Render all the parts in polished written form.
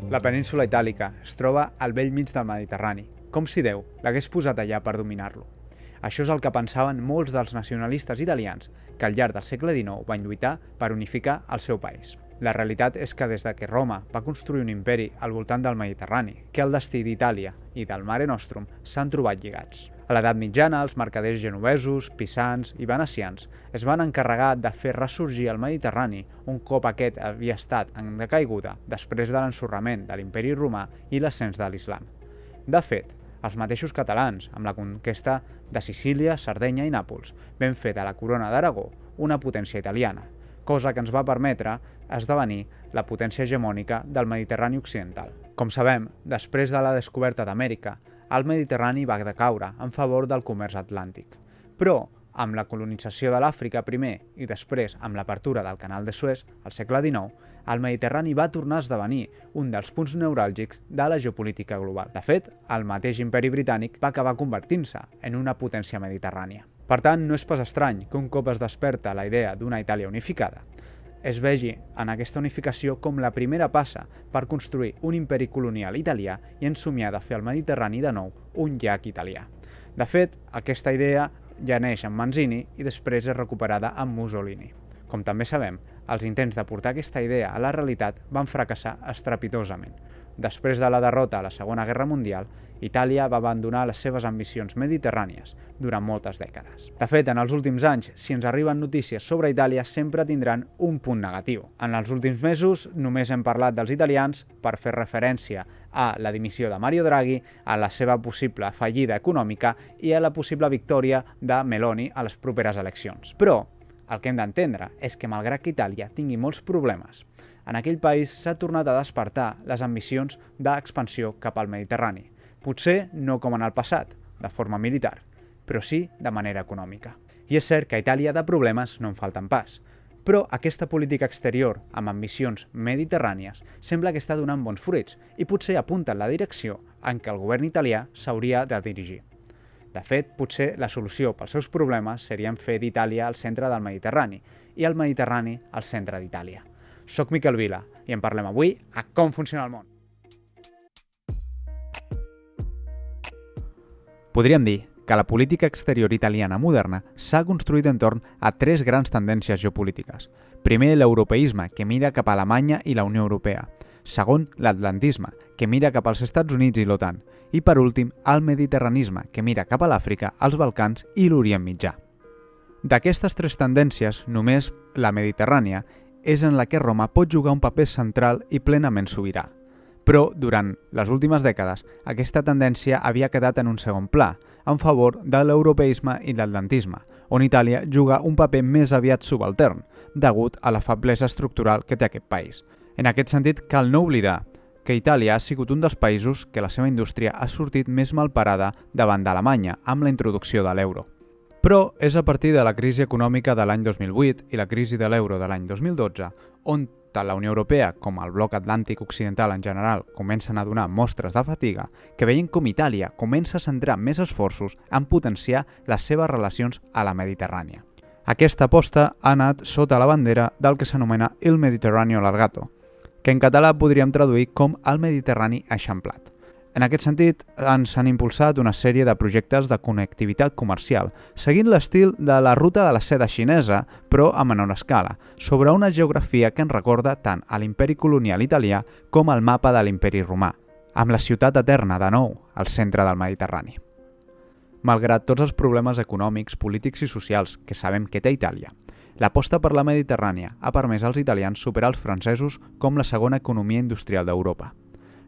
La península itàlica es troba al bell mig del Mediterrani, com si Déu l'hagués posat allà per dominar-lo. Això és el que pensaven molts dels nacionalistes italians que al llarg del segle XIX van lluitar per unificar el seu país. La realitat és que des de que Roma va construir un imperi al voltant del Mediterrani, que el destí d'Itàlia i del Mare Nostrum s'han trobat lligats. A l'edat mitjana, els mercaders genovesos, pisans i venecians es van encarregar de fer ressorgir el Mediterrani un cop aquest havia estat en decaiguda després de l'ensorrament de l'imperi romà i l'ascens de l'islam. De fet, els mateixos catalans, amb la conquesta de Sicília, Sardenya i Nàpols, van fer de la corona d'Aragó una potència italiana, cosa que ens va permetre esdevenir la potència hegemònica del Mediterrani occidental. Com sabem, després de la descoberta d'Amèrica, el Mediterrani va decaure en favor del comerç atlàntic. Però, amb la colonització de l'Àfrica primer i després amb l'apertura del Canal de Suez al segle XIX, el Mediterrani va tornar a esdevenir un dels punts neuràlgics de la geopolítica global. De fet, el mateix imperi britànic va acabar convertint-se en una potència mediterrània. Per tant, no és pas estrany que un cop es desperta la idea d'una Itàlia unificada, es vegi en aquesta unificació com la primera passa per construir un imperi colonial italià i ensomiar de fer el Mediterrani de nou un llac italià. De fet, aquesta idea ja neix amb Manzini i després és recuperada amb Mussolini. Com també sabem, els intents de portar aquesta idea a la realitat van fracassar estrepitosament. Després de la derrota a la Segona Guerra Mundial, Itàlia va abandonar les seves ambicions mediterrànies durant moltes dècades. De fet, en els últims anys, si ens arriben notícies sobre Itàlia, sempre tindran un punt negatiu. En els últims mesos només hem parlat dels italians per fer referència a la dimissió de Mario Draghi, a la seva possible fallida econòmica i a la possible victòria de Meloni a les properes eleccions. Però el que hem d'entendre és que malgrat que Itàlia tingui molts problemes, en aquell país s'ha tornat a despertar les ambicions d'expansió cap al Mediterrani. Potser no com en el passat, de forma militar, però sí de manera econòmica. I és cert que a Itàlia de problemes no en falten pas, però aquesta política exterior amb ambicions mediterrànies sembla que està donant bons fruits i potser apunta en la direcció en què el govern italià s'hauria de dirigir. De fet, potser la solució pels seus problemes seria fer d'Itàlia el centre del Mediterrani i el Mediterrani el centre d'Itàlia. Soc Miquel Vila i en parlem avui a Com funciona el món. Podríem dir que la política exterior italiana moderna s'ha construït entorn a tres grans tendències geopolítiques. Primer, l'europeisme, que mira cap a Alemanya i la Unió Europea. Segon, l'atlantisme, que mira cap als Estats Units i l'OTAN. I per últim, el mediterranisme, que mira cap a l'Àfrica, els Balcans i l'Orient Mitjà. D'aquestes tres tendències, només la mediterrània és en la que Roma pot jugar un paper central i plenament sobirà. Però, durant les últimes dècades, aquesta tendència havia quedat en un segon pla, en favor de l'europeisme i l'atlantisme, on Itàlia juga un paper més aviat subaltern, degut a la feblesa estructural que té aquest país. En aquest sentit, cal no oblidar que Itàlia ha sigut un dels països que la seva indústria ha sortit més malparada davant d'Alemanya amb la introducció de l'euro. Però és a partir de la crisi econòmica de l'any 2008 i la crisi de l'euro de l'any 2012 on tant la Unió Europea com el bloc atlàntic occidental en general comencen a donar mostres de fatiga que veiem com Itàlia comença a centrar més esforços en potenciar les seves relacions a la Mediterrània. Aquesta aposta ha anat sota la bandera del que s'anomena il Mediterraneo Allargato, que en català podríem traduir com el Mediterrani eixamplat. En aquest sentit, ens han impulsat una sèrie de projectes de connectivitat comercial, seguint l'estil de la ruta de la seda xinesa, però a menor escala, sobre una geografia que ens recorda tant a l'imperi colonial italià com al mapa de l'imperi romà, amb la ciutat eterna, de nou, al centre del Mediterrani. Malgrat tots els problemes econòmics, polítics i socials que sabem que té Itàlia, l'aposta per la Mediterrània ha permès als italians superar els francesos com la segona economia industrial d'Europa.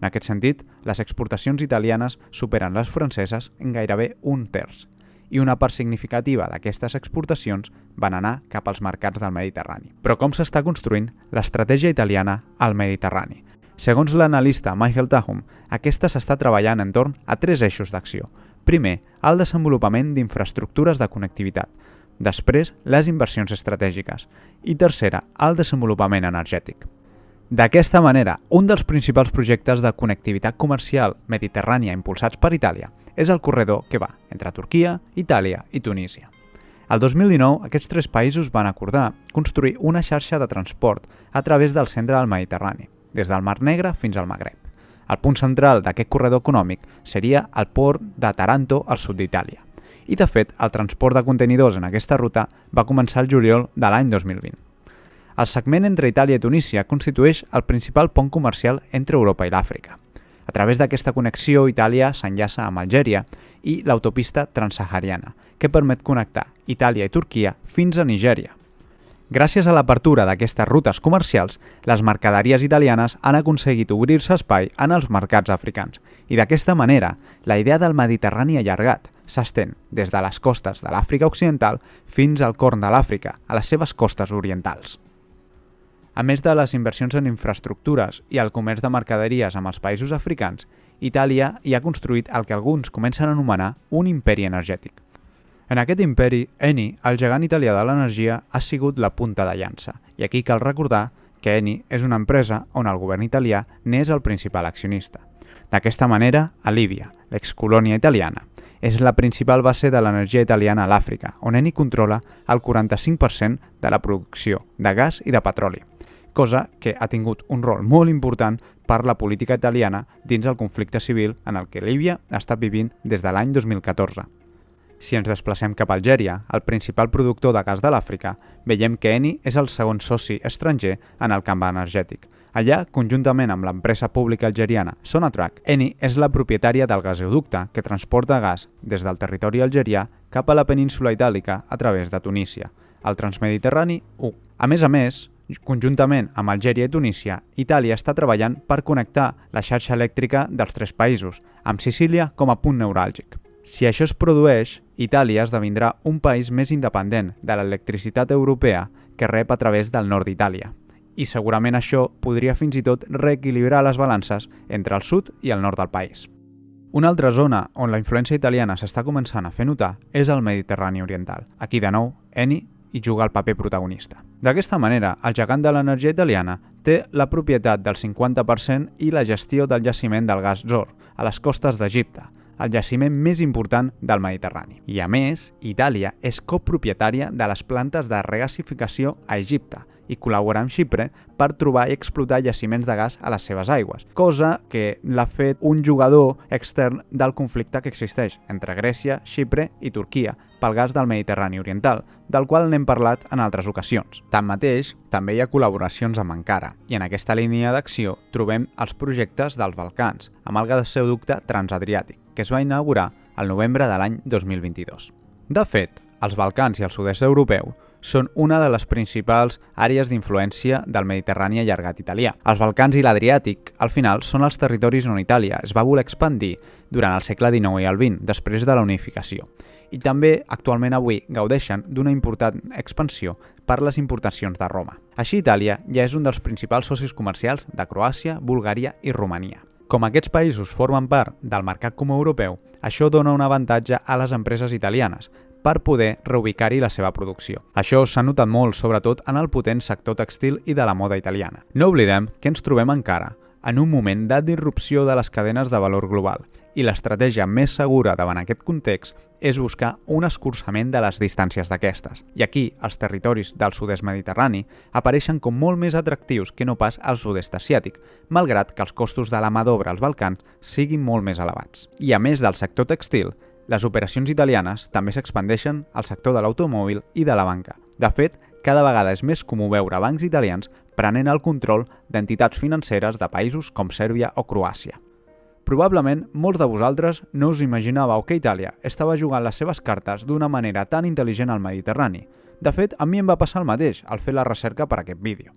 En aquest sentit, les exportacions italianes superen les franceses en gairebé un terç, i una part significativa d'aquestes exportacions van anar cap als mercats del Mediterrani. Però com s'està construint l'estratègia italiana al Mediterrani? Segons l'analista Michael Tahum, aquesta s'està treballant entorn a tres eixos d'acció. Primer, el desenvolupament d'infraestructures de connectivitat. Després, les inversions estratègiques. I tercera, el desenvolupament energètic. D'aquesta manera, un dels principals projectes de connectivitat comercial mediterrània impulsats per Itàlia és el corredor que va entre Turquia, Itàlia i Tunísia. El 2019, aquests tres països van acordar construir una xarxa de transport a través del centre del Mediterrani. des del Mar Negre fins al Magreb. El punt central d'aquest corredor econòmic seria el port de Taranto al sud d'Itàlia. I, de fet, el transport de contenidors en aquesta ruta va començar el juliol de l'any 2020. El segment entre Itàlia i Tunísia constitueix el principal pont comercial entre Europa i l'Àfrica. A través d'aquesta connexió, Itàlia s'enllaça amb Algèria i l'autopista transsahariana, que permet connectar Itàlia i Turquia fins a Nigèria. Gràcies a l'apertura d'aquestes rutes comercials, les mercaderies italianes han aconseguit obrir-se espai en els mercats africans i d'aquesta manera la idea del Mediterrani allargat s'estén des de les costes de l'Àfrica Occidental fins al Corn de l'Àfrica, a les seves costes orientals. A més de les inversions en infraestructures i el comerç de mercaderies amb els països africans, Itàlia hi ha construït el que alguns comencen a anomenar un imperi energètic. En aquest imperi, Eni, el gegant italià de l'energia, ha sigut la punta de llança, i aquí cal recordar que Eni és una empresa on el govern italià n'és el principal accionista. D'aquesta manera, a Líbia, l'excolònia italiana, és la principal base de l'energia italiana a l'Àfrica, on Eni controla el 45% de la producció de gas i de petroli, cosa que ha tingut un rol molt important per la política italiana dins el conflicte civil en el que Líbia ha estat vivint des de l'any 2014. Si ens desplacem cap a Algèria, el principal productor de gas de l'Àfrica, veiem que Eni és el segon soci estranger en el camp energètic. Allà, conjuntament amb l'empresa pública algeriana Sonatrach, Eni és la propietària del gasoducte que transporta gas des del territori algerià cap a la península itàlica a través de Tunísia, el Transmediterrani 1. A més, conjuntament amb Algèria i Tunísia, Itàlia està treballant per connectar la xarxa elèctrica dels tres països, amb Sicília com a punt neuràlgic. Si això es produeix, Itàlia esdevindrà un país més independent de l'electricitat europea que rep a través del nord d'Itàlia. I segurament això podria fins i tot reequilibrar les balances entre el sud i el nord del país. Una altra zona on la influència italiana s'està començant a fer notar és el Mediterrani oriental. Aquí, de nou, Eni hi juga el paper protagonista. D'aquesta manera, el gegant de l'energia italiana té la propietat del 50% i la gestió del jaciment del gas Zohr, a les costes d'Egipte, el jaciment més important del Mediterrani. I a més, Itàlia és copropietària de les plantes de regasificació a Egipte i col·labora amb Xipre per trobar i explotar jaciments de gas a les seves aigües, cosa que l'ha fet un jugador extern del conflicte que existeix entre Grècia, Xipre i Turquia pel gas del Mediterrani oriental, del qual n'hem parlat en altres ocasions. Tanmateix, també hi ha col·laboracions amb Ankara, i en aquesta línia d'acció trobem els projectes dels Balcans, amb el gasoducte transadriàtic, que es va inaugurar al novembre de l'any 2022. De fet, els Balcans i el sud-est europeu són una de les principals àrees d'influència del Mediterrani allargat italià. Els Balcans i l'Adriàtic, al final, són els territoris on Itàlia es va voler expandir durant el segle XIX i el XX, després de la unificació. I també, actualment avui, gaudeixen d'una important expansió per les importacions de Roma. Així, Itàlia ja és un dels principals socis comercials de Croàcia, Bulgària i Romania. Com aquests països formen part del mercat comú europeu, això dona un avantatge a les empreses italianes per poder reubicar-hi la seva producció. Això s'ha notat molt, sobretot en el potent sector tèxtil i de la moda italiana. No oblidem que ens trobem encara en un moment de disrupció de les cadenes de valor global i l'estratègia més segura davant aquest context és buscar un escurçament de les distàncies d'aquestes. I aquí, els territoris del sud-est mediterrani apareixen com molt més atractius que no pas al sud-est asiàtic, malgrat que els costos de la mà d'obra als Balcans siguin molt més elevats. I a més del sector tèxtil, les operacions italianes també s'expandeixen al sector de l'automòbil i de la banca. De fet, cada vegada és més comú veure bancs italians prenent el control d'entitats financeres de països com Sèrbia o Croàcia. Probablement, molts de vosaltres no us imaginàveu que Itàlia estava jugant les seves cartes d'una manera tan intel·ligent al Mediterrani. De fet, a mi em va passar el mateix al fer la recerca per aquest vídeo.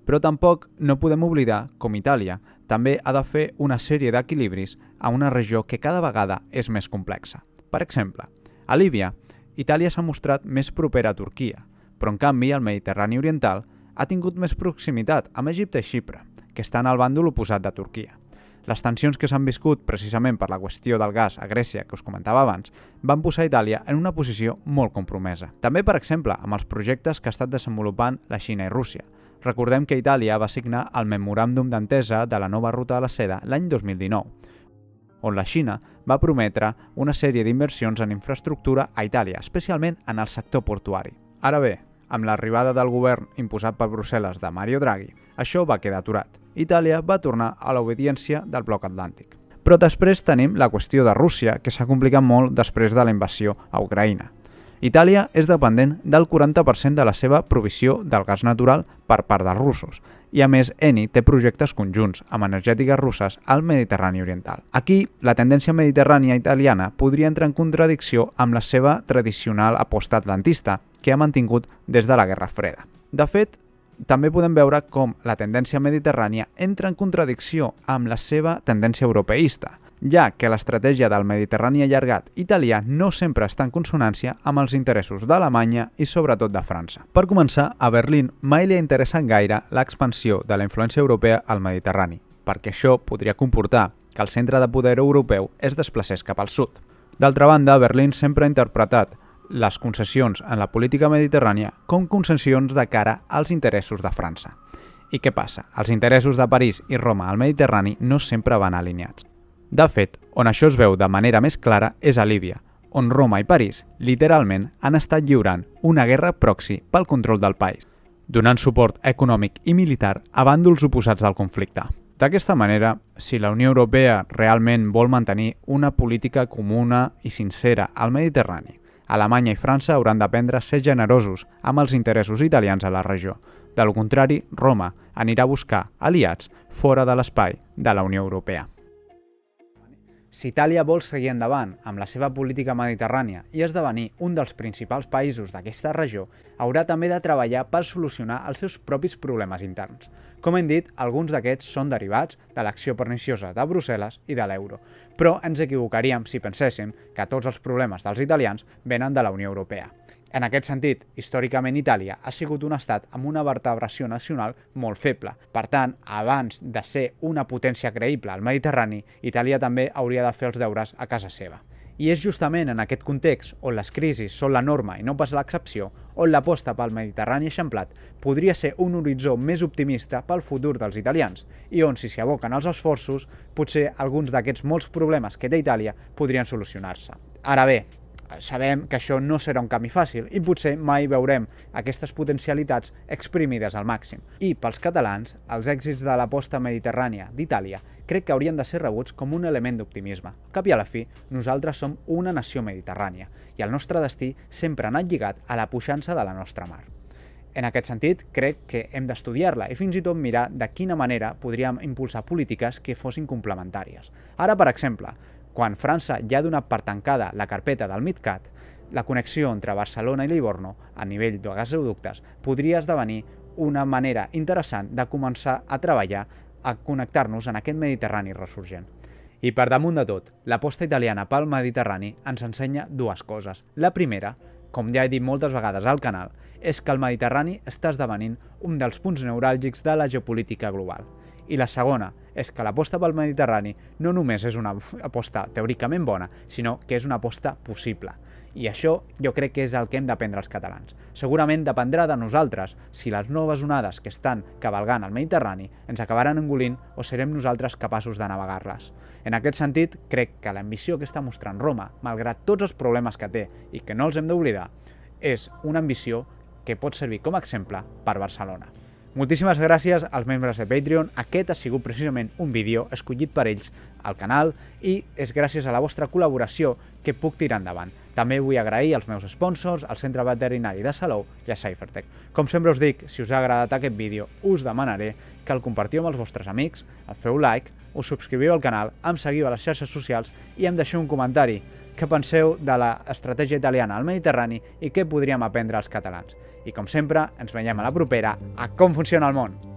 Però tampoc no podem oblidar com Itàlia també ha de fer una sèrie d'equilibris a una regió que cada vegada és més complexa. Per exemple, a Líbia, Itàlia s'ha mostrat més propera a Turquia, però en canvi el Mediterrani oriental ha tingut més proximitat amb Egipte i Xipre, que estan al bàndol oposat de Turquia. Les tensions que s'han viscut precisament per la qüestió del gas a Grècia que us comentava abans van posar Itàlia en una posició molt compromesa. També, per exemple, amb els projectes que ha estat desenvolupant la Xina i Rússia. Recordem que Itàlia va signar el memoràndum d'entesa de la nova ruta de la seda l'any 2019, on la Xina va prometre una sèrie d'inversions en infraestructura a Itàlia, especialment en el sector portuari. Ara bé, amb l'arribada del govern imposat per Brussel·les de Mario Draghi, això va quedar aturat. Itàlia va tornar a l'obediència del bloc atlàntic. Però després tenim la qüestió de Rússia, que s'ha complicat molt després de la invasió a Ucraïna. Itàlia és dependent del 40% de la seva provisió del gas natural per part dels russos i, a més, Eni té projectes conjunts amb energètiques russes al Mediterrani oriental. Aquí, la tendència mediterrània italiana podria entrar en contradicció amb la seva tradicional aposta atlantista, que ha mantingut des de la Guerra Freda. De fet, també podem veure com la tendència mediterrània entra en contradicció amb la seva tendència europeista, ja que l'estratègia del Mediterrani allargat italià no sempre està en consonància amb els interessos d'Alemanya i sobretot de França. Per començar, a Berlín mai li ha interessat gaire l'expansió de la influència europea al Mediterrani, perquè això podria comportar que el centre de poder europeu es desplacés cap al sud. D'altra banda, Berlín sempre ha interpretat les concessions en la política mediterrània com concessions de cara als interessos de França. I què passa? Els interessos de París i Roma al Mediterrani no sempre van alineats. De fet, on això es veu de manera més clara és a Líbia, on Roma i París, literalment, han estat lliurant una guerra proxy pel control del país, donant suport econòmic i militar a bàndols oposats del conflicte. D'aquesta manera, si la Unió Europea realment vol mantenir una política comuna i sincera al Mediterrani, Alemanya i França hauran d'aprendre a ser generosos amb els interessos italians a la regió. De lo contrari, Roma anirà a buscar aliats fora de l'espai de la Unió Europea. Si Itàlia vol seguir endavant amb la seva política mediterrània i esdevenir un dels principals països d'aquesta regió, haurà també de treballar per solucionar els seus propis problemes interns. Com hem dit, alguns d'aquests són derivats de l'acció perniciosa de Brussel·les i de l'euro, però ens equivocaríem si penséssim que tots els problemes dels italians venen de la Unió Europea. En aquest sentit, històricament Itàlia ha sigut un estat amb una vertebració nacional molt feble. Per tant, abans de ser una potència creïble al Mediterrani, Itàlia també hauria de fer els deures a casa seva. I és justament en aquest context, on les crisis són la norma i no pas l'excepció, on l'aposta pel Mediterrani eixamplat podria ser un horitzó més optimista pel futur dels italians, i on, si s'hi aboquen els esforços, potser alguns d'aquests molts problemes que té Itàlia podrien solucionar-se. Ara bé, sabem que això no serà un camí fàcil i potser mai veurem aquestes potencialitats exprimides al màxim. I pels catalans, els èxits de l'aposta mediterrània d'Itàlia crec que haurien de ser rebuts com un element d'optimisme. Al cap i a la fi, nosaltres som una nació mediterrània i el nostre destí sempre ha anat lligat a la puixança de la nostra mar. En aquest sentit, crec que hem d'estudiar-la i fins i tot mirar de quina manera podríem impulsar polítiques que fossin complementàries. Ara, per exemple, quan França ja ha donat per tancada la carpeta del MidCat, la connexió entre Barcelona i Livorno a nivell de gasoductes podria esdevenir una manera interessant de començar a treballar a connectar-nos en aquest Mediterrani ressurgent. I per damunt de tot, l'aposta italiana pel Mediterrani ens ensenya dues coses. La primera, com ja he dit moltes vegades al canal, és que el Mediterrani està esdevenint un dels punts neuràlgics de la geopolítica global. I la segona és que l'aposta pel Mediterrani no només és una aposta teòricament bona, sinó que és una aposta possible. I això jo crec que és el que hem d'aprendre els catalans. Segurament dependrà de nosaltres si les noves onades que estan cavalgant al Mediterrani ens acabaran engolint o serem nosaltres capaços de navegar-les. En aquest sentit, crec que l'ambició que està mostrant Roma, malgrat tots els problemes que té i que no els hem d'oblidar, és una ambició que pot servir com a exemple per Barcelona. Moltíssimes gràcies als membres de Patreon. Aquest ha sigut precisament un vídeo escollit per ells al canal i és gràcies a la vostra col·laboració que puc tirar endavant. També vull agrair als meus sponsors, al Centre Veterinari de Salou i a Cyphertech. Com sempre us dic, si us ha agradat aquest vídeo, us demanaré que el compartiu amb els vostres amics, el feu like, us subscriviu al canal, em seguiu a les xarxes socials i em deixeu un comentari. Què penseu de l'estratègia italiana al Mediterrani i què podríem aprendre els catalans? I com sempre, ens veiem a la propera a Com funciona el món!